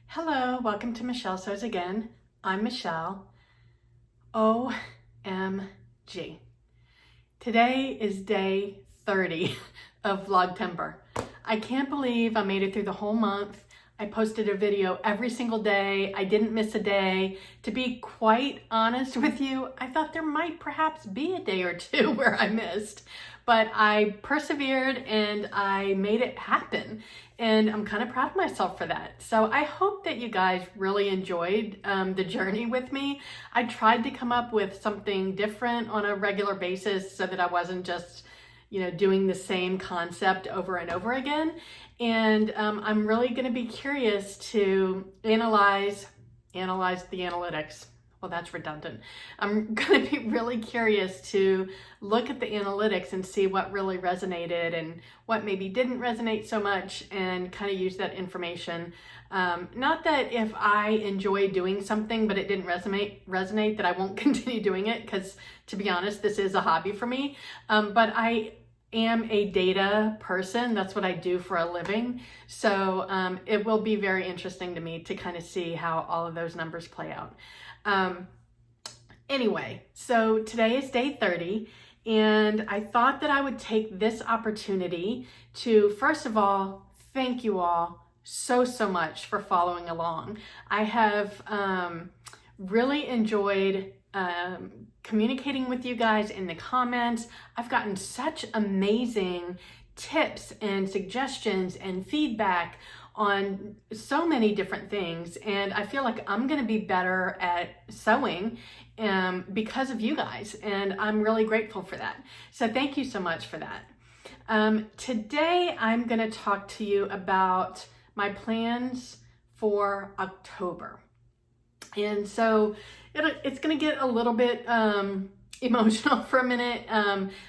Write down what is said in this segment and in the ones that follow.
Hello, welcome to Michelle Sews Again. I'm Michelle. OMG. Today is day 30 of Vlogtember. I can't believe I made it through the whole month. I posted a video every single day. I didn't miss a day. To be quite honest with you, I thought there might perhaps be a day or two where I missed, but I persevered and I made it happen. And I'm kind of proud of myself for that. So I hope that you guys really enjoyed the journey with me. I tried to come up with something different on a regular basis so that I wasn't just, doing the same concept over and over again. And I'm really going to be curious to analyze the analytics. Well, that's redundant. I'm going to be really curious to look at the analytics and see what really resonated and what maybe didn't resonate so much, and kind of use that information. Not that if I enjoy doing something but it didn't resonate that I won't continue doing it, because to be honest, this is a hobby for me. But I am a data person. That's what I do for a living. So it will be very interesting to me to kind of see how all of those numbers play out. Anyway, so today is day 30, and I thought that I would take this opportunity to, first of all, thank you all so much for following along. I have really enjoyed communicating with you guys in the comments. I've gotten such amazing tips and suggestions and feedback on so many different things, and I feel like I'm gonna be better at sewing because of you guys, and I'm really grateful for that. So thank you so much for that. Today I'm gonna talk to you about my plans for October. And so it's gonna get a little bit emotional for a minute.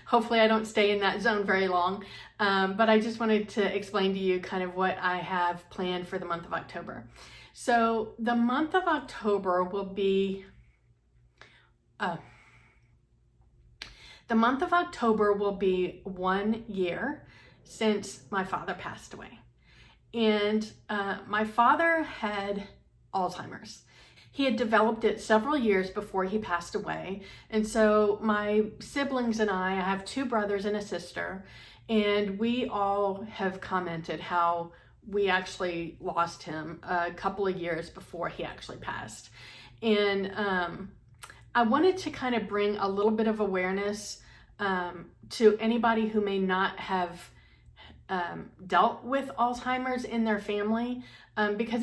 Hopefully I don't stay in that zone very long, but I just wanted to explain to you kind of what I have planned for the month of October. So the month of October will be 1 year since my father passed away. And my father had Alzheimer's. He had developed it several years before he passed away. And so my siblings and I have 2 brothers and a sister, and we all have commented how we actually lost him a couple of years before he actually passed. And I wanted to kind of bring a little bit of awareness to anybody who may not have dealt with Alzheimer's in their family, because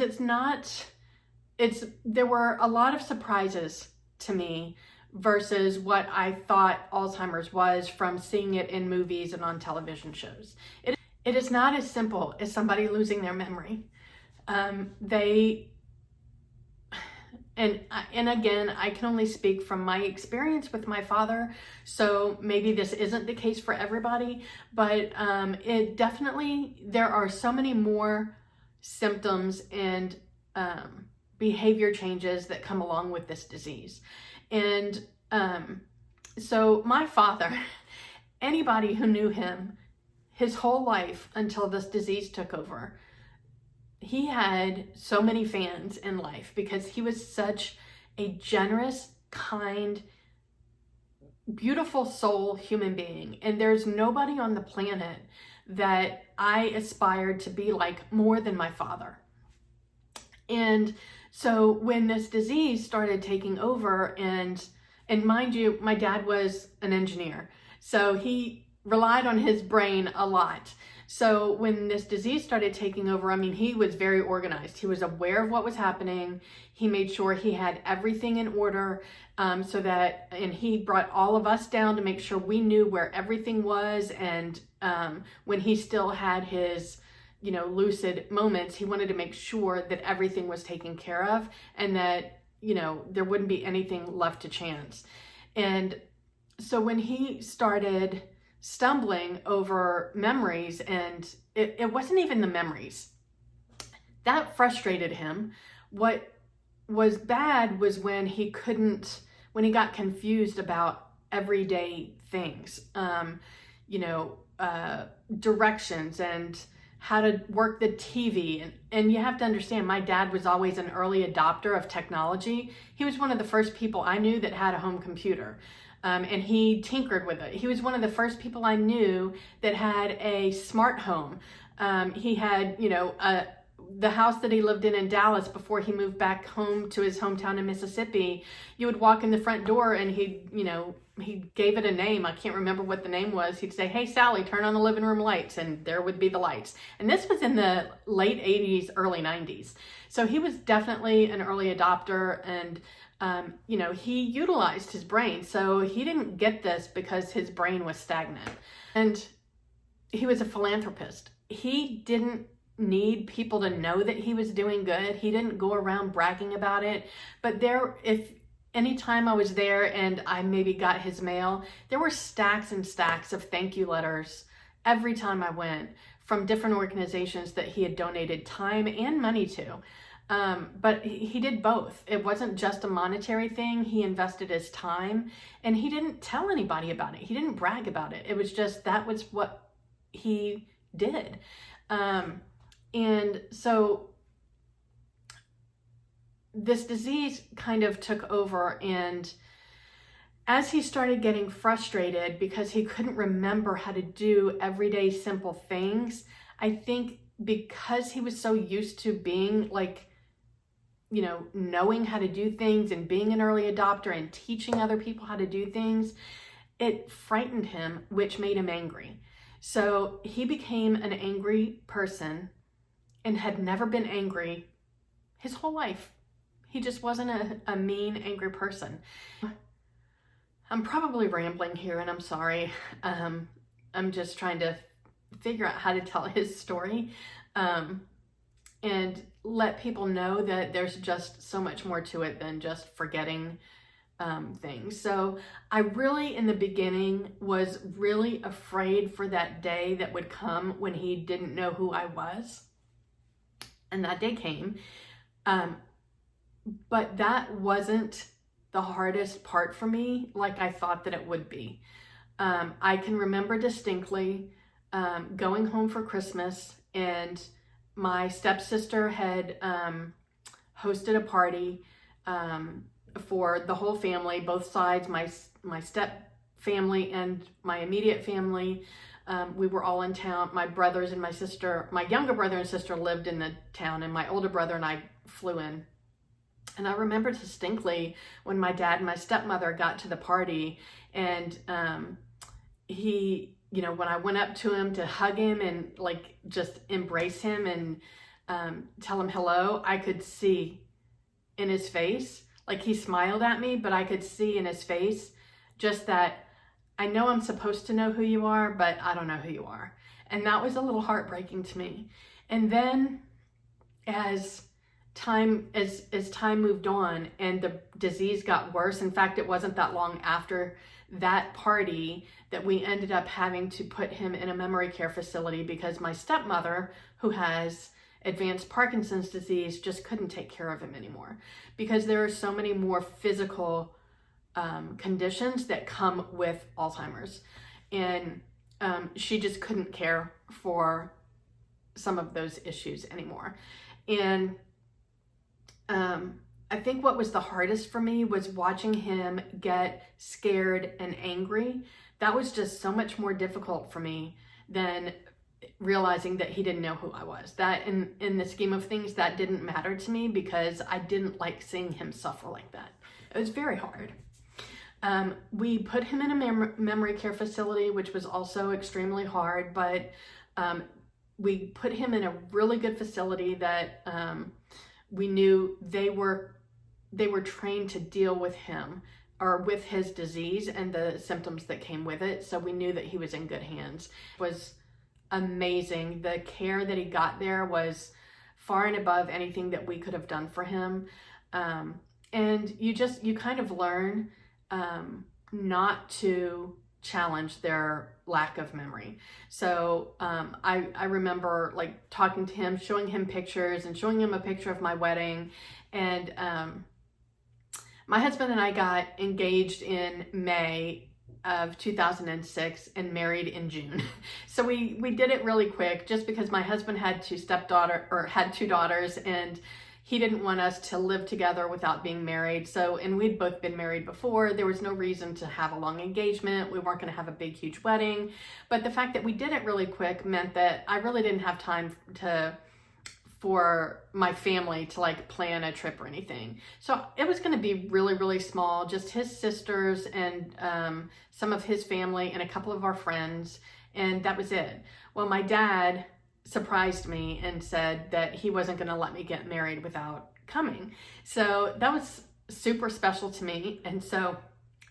there were a lot of surprises to me versus what I thought Alzheimer's was from seeing it in movies and on television shows. It is not as simple as somebody losing their memory. And again, I can only speak from my experience with my father, so maybe this isn't the case for everybody, but it definitely, there are so many more symptoms and behavior changes that come along with this disease. And so my father, anybody who knew him his whole life until this disease took over, he had so many fans in life because he was such a generous, kind, beautiful soul human being. And there's nobody on the planet that I aspired to be like more than my father. And so when this disease started taking over, and mind you, my dad was an engineer, so he relied on his brain a lot. So when this disease started taking over, I mean, he was very organized. He was aware of what was happening. He made sure he had everything in order, and he brought all of us down to make sure we knew where everything was. And when he still had his lucid moments, he wanted to make sure that everything was taken care of and that, there wouldn't be anything left to chance. And so when he started stumbling over memories, and it wasn't even the memories that frustrated him. What was bad was when he got confused about everyday things. directions and how to work the TV. And you have to understand, my dad was always an early adopter of technology. He was one of the first people I knew that had a home computer. And he tinkered with it. He was one of the first people I knew that had a smart home. He had, the house that he lived in Dallas before he moved back home to his hometown in Mississippi. You would walk in the front door and he gave it a name. I can't remember what the name was. He'd say, "Hey, Sally, turn on the living room lights," and there would be the lights. And this was in the late 80s, early 90s. So he was definitely an early adopter, and he utilized his brain. So he didn't get this because his brain was stagnant. And he was a philanthropist. He didn't need people to know that he was doing good. He didn't go around bragging about it. But anytime I was there and I maybe got his mail, there were stacks and stacks of thank you letters every time I went from different organizations that he had donated time and money to. But he did both. It wasn't just a monetary thing. He invested his time, and he didn't tell anybody about it. He didn't brag about it. It was just, that was what he did. And so this disease kind of took over, and as he started getting frustrated because he couldn't remember how to do everyday simple things, I think because he was so used to being knowing how to do things and being an early adopter and teaching other people how to do things, it frightened him, which made him angry. So he became an angry person and had never been angry his whole life. He just wasn't a mean, angry person. I'm probably rambling here, and I'm sorry. I'm just trying to figure out how to tell his story and let people know that there's just so much more to it than just forgetting things. So I really, in the beginning, was really afraid for that day that would come when he didn't know who I was. And that day came. But that wasn't the hardest part for me like I thought that it would be. I can remember distinctly going home for Christmas, and my stepsister had hosted a party for the whole family, both sides, my step family and my immediate family. We were all in town. My brothers and my sister, my younger brother and sister lived in the town, and my older brother and I flew in. And I remember distinctly when my dad and my stepmother got to the party, and he, when I went up to him to hug him and just embrace him and tell him hello, I could see in his face, he smiled at me, but I could see in his face just that, I know I'm supposed to know who you are, but I don't know who you are. And that was a little heartbreaking to me. And then as time moved on and the disease got worse, in fact, it wasn't that long after that party that we ended up having to put him in a memory care facility because my stepmother, who has advanced Parkinson's disease, just couldn't take care of him anymore because there are so many more physical conditions that come with Alzheimer's, and she just couldn't care for some of those issues anymore. And I think what was the hardest for me was watching him get scared and angry. That was just so much more difficult for me than realizing that he didn't know who I was. That in the scheme of things, that didn't matter to me because I didn't like seeing him suffer like that. It was very hard. We put him in a memory care facility, which was also extremely hard, but we put him in a really good facility that we knew they were trained to deal with him or with his disease and the symptoms that came with it. So we knew that he was in good hands. It was amazing. The care that he got there was far and above anything that we could have done for him. And you kind of learn not to challenge their lack of memory. So I remember talking to him, showing him pictures and showing him a picture of my wedding. And my husband and I got engaged in May of 2006 and married in June. So we did it really quick just because my husband had had two daughters, and he didn't want us to live together without being married. So, and we'd both been married before. There was no reason to have a long engagement. We weren't going to have a big, huge wedding. But the fact that we did it really quick meant that I really didn't have time for my family to like plan a trip or anything. So it was going to be really, really small, just his sisters and some of his family and a couple of our friends. And that was it. Well, my dad surprised me and said that he wasn't going to let me get married without coming. So that was super special to me. And so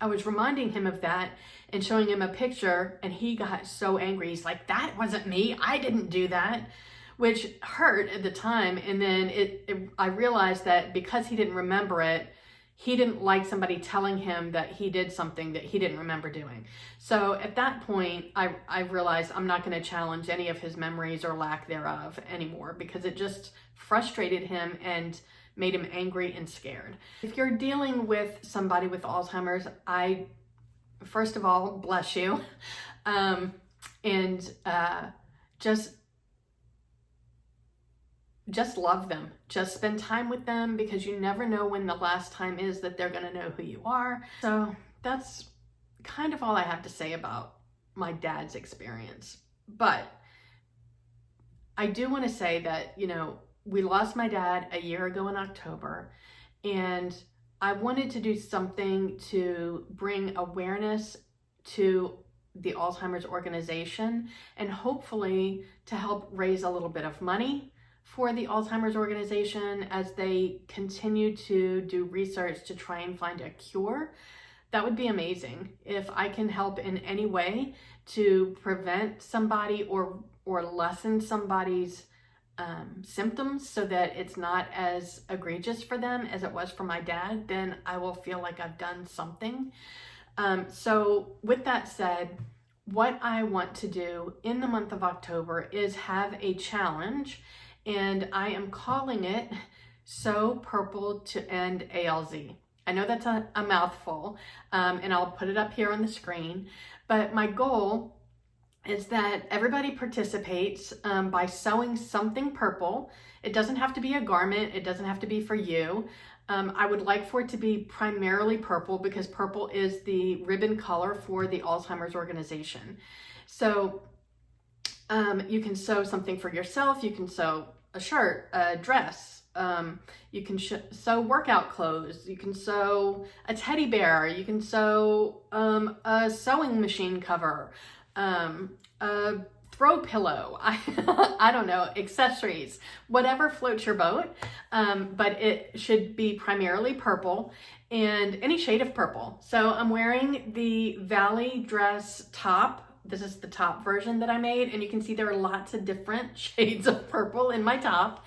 I was reminding him of that and showing him a picture, and he got so angry. He's like, that wasn't me. I didn't do that, which hurt at the time. And then I realized that because he didn't remember it, he didn't like somebody telling him that he did something that he didn't remember doing. So at that point, I realized I'm not going to challenge any of his memories or lack thereof anymore, because it just frustrated him and made him angry and scared. If you're dealing with somebody with Alzheimer's, I, first of all, bless you. Just love them. Just spend time with them, because you never know when the last time is that they're going to know who you are. So that's kind of all I have to say about my dad's experience. But I do want to say that, you know, we lost my dad a year ago in October, and I wanted to do something to bring awareness to the Alzheimer's organization, and hopefully to help raise a little bit of money for the Alzheimer's organization as they continue to do research to try and find a cure. That would be amazing. If I can help in any way to prevent somebody or lessen somebody's symptoms so that it's not as egregious for them as it was for my dad, then I will feel like I've done something. So with that said, what I want to do in the month of October is have a challenge, and I am calling it Sew Purple to End ALZ. I know that's a mouthful, and I'll put it up here on the screen, but my goal is that everybody participates by sewing something purple. It doesn't have to be a garment. It doesn't have to be for you. I would like for it to be primarily purple, because purple is the ribbon color for the Alzheimer's organization. So you can sew something for yourself. You can sew a shirt, a dress. You can sew workout clothes. You can sew a teddy bear. You can sew a sewing machine cover, a throw pillow. I don't know, accessories, whatever floats your boat. But it should be primarily purple, and any shade of purple. So I'm wearing the Valley dress top. This is the top version that I made, and you can see there are lots of different shades of purple in my top.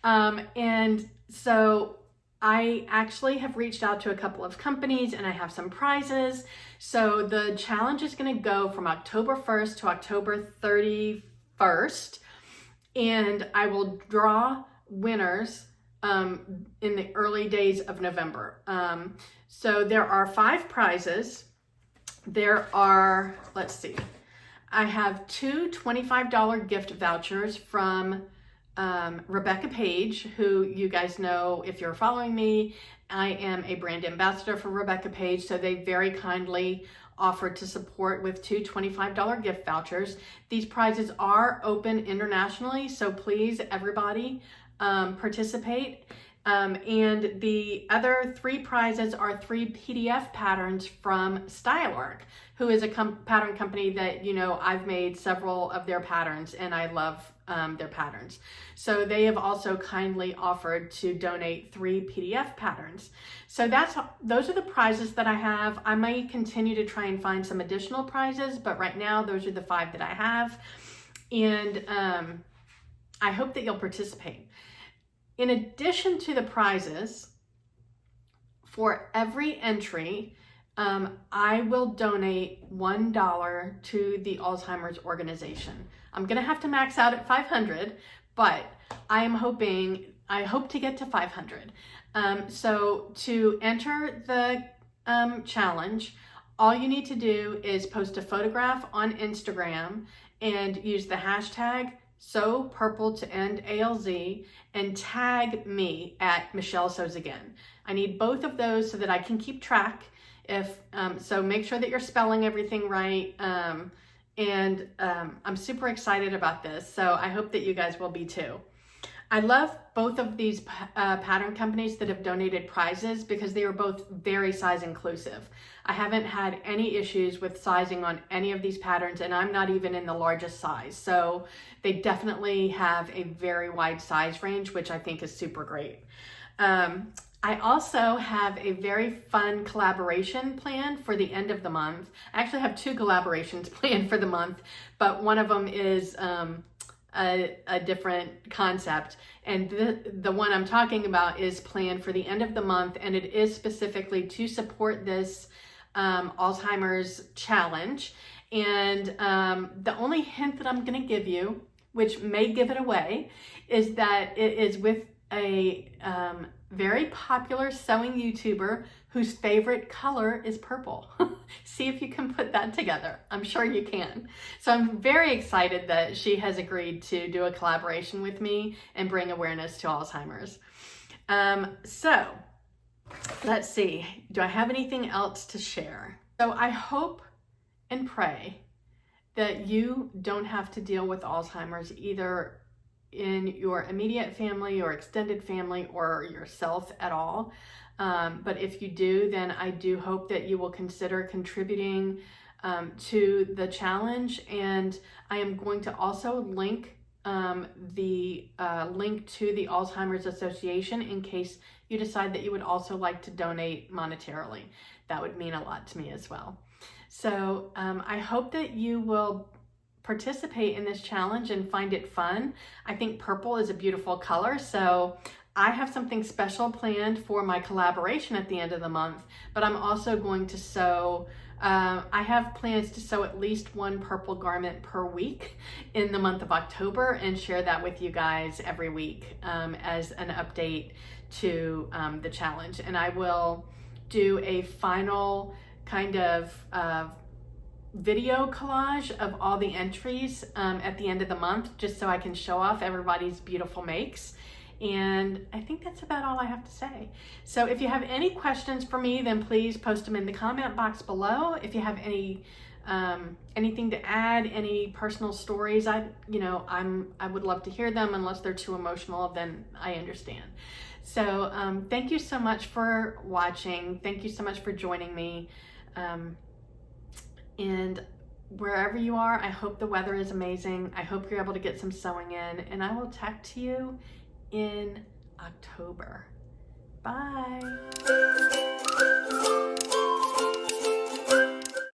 And so I actually have reached out to a couple of companies, and I have some prizes. So the challenge is going to go from October 1st to October 31st, and I will draw winners in the early days of November. So there are 5 prizes. There are, let's see, I have 2 $25 gift vouchers from Rebecca Page, who you guys know if you're following me. I am a brand ambassador for Rebecca Page, so they very kindly offered to support with 2 $25 gift vouchers. These prizes are open internationally, so please, everybody, participate. And the other 3 prizes are 3 PDF patterns from StyleArc, who is a pattern company that, you know, I've made several of their patterns, and I love their patterns. So they have also kindly offered to donate 3 PDF patterns. So those are the prizes that I have. I might continue to try and find some additional prizes, but right now those are the 5 that I have. And I hope that you'll participate. In addition to the prizes, for every entry, I will donate $1 to the Alzheimer's organization. I'm gonna have to max out at 500, but I hope to get to 500. So to enter the challenge, All you need to do is post a photograph on Instagram and use the hashtag sewpurpletoendalz and tag me at Michelle Sews Again. I need both of those so that I can keep track. So make sure that you're spelling everything right. I'm super excited about this. So I hope that you guys will be too. I love both of these pattern companies that have donated prizes because they were both very size inclusive. I haven't had any issues with sizing on any of these patterns, and I'm not even in the largest size. So they definitely have a very wide size range, which I think is super great. I also have a very fun collaboration planned for the end of the month. I actually have 2 collaborations planned for the month, but one of them is a different concept, and the one I'm talking about is planned for the end of the month, and it is specifically to support this Alzheimer's challenge. And the only hint that I'm going to give you, which may give it away, is that it is with a very popular sewing YouTuber whose favorite color is purple. See if you can put that together. I'm sure you can. So I'm very excited that she has agreed to do a collaboration with me and bring awareness to Alzheimer's. So let's see, do I have anything else to share? So I hope and pray that you don't have to deal with Alzheimer's either in your immediate family or extended family or yourself at all. But if you do, then I do hope that you will consider contributing to the challenge. And I am going to also link the link to the Alzheimer's Association in case you decide that you would also like to donate monetarily. That would mean a lot to me as well. So I hope that you will participate in this challenge and find it fun. I think purple is a beautiful color, so I have something special planned for my collaboration at the end of the month, but I'm also going to sew, I have plans to sew at least 1 purple garment per week in the month of October and share that with you guys every week as an update to the challenge. And I will do a final kind of video collage of all the entries at the end of the month, just so I can show off everybody's beautiful makes. And I think that's about all I have to say. So if you have any questions for me, then please post them in the comment box below. If you have any anything to add, any personal stories, I would love to hear them. Unless they're too emotional, then I understand. So thank you so much for watching. Thank you so much for joining me. And wherever you are, I hope the weather is amazing. I hope you're able to get some sewing in, and I will talk to you in October. Bye.